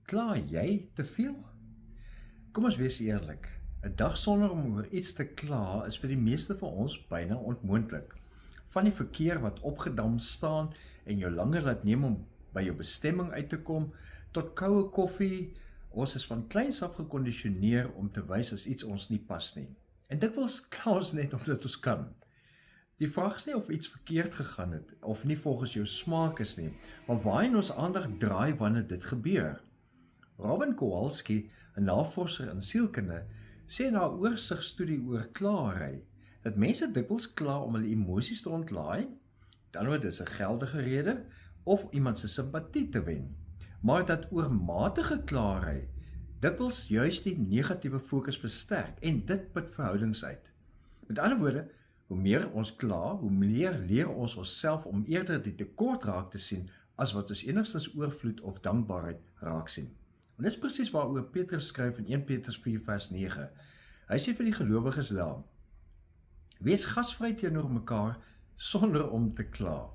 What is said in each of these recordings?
Kla jy te veel? Kom ons wees eerlik. 'n Dag sonder om oor iets te kla is vir die meeste van ons byna onmoontlik. Van die verkeer wat opgedam staan en jou langer laat neem om by jou bestemming uit te kom, tot koue koffie. Ons is van kleins af gekondisioneer om te wys as iets ons nie pas nie. En dikwels kla ons net omdat ons kan. Die vraag is nie of iets verkeerd gegaan het, of nie volgens jou smaak is nie, maar waarheen ons aandag draai wanneer dit gebeur. Robin Kowalski, 'n navorser in sielkunde, sê in haar oorsigstudie oor klaarry, dat mense dikwels kla om hulle emosies te ontlaai, dan word dit 'n geldige rede, of iemand se simpatie te wen, maar dat oormatige klaarry dikwels juist die negatiewe fokus versterk en dit put verhoudings uit. Met ander woorde, hoe meer ons kla, hoe meer leer ons onsself om eerder die tekort raak te sien as wat ons enigstens oorvloed of dankbaarheid raak sien. En dis presies waaroor Petrus skryf in 1 Petrus 4 vers 9. Hy sê vir die gelowiges daar: wees gasvry teenoor mekaar sonder om te kla.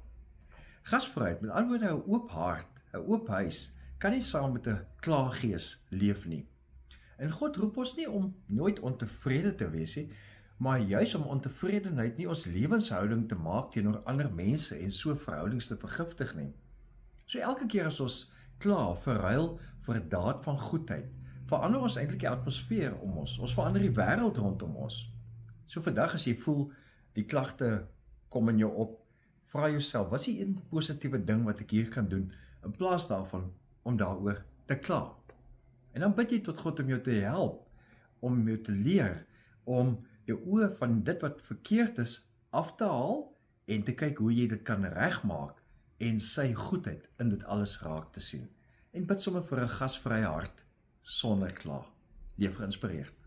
Gasvryheid, met ander woorde 'n oop hart, 'n oop huis, kan nie saam met 'n klaargees leef nie. En God roep ons nie om nooit ontevrede te wees nie, maar juis om ontevredenheid nie ons lewenshouding te maak teenoor ander mense en so verhoudings te vergiftig nie. So elke keer as ons kla, verruil vir 'n daad van goedheid, verander ons eintlik die atmosfeer om ons verander die wêreld rondom ons. So vandag as jy voel die klagte kom in jou op, vra jouself, wat is die een positiewe ding wat ek hier kan doen, in plaas daarvan om daaroor te kla. En dan bid jy tot God om jou te help, om jou te leer, om jou oë van dit wat verkeerd is af te haal en te kyk hoe jy dit kan regmaak en sy goedheid in dit alles raak te sien. En bid sommer vir 'n gasvrye hart sonder kla. Leef geïnspireerd.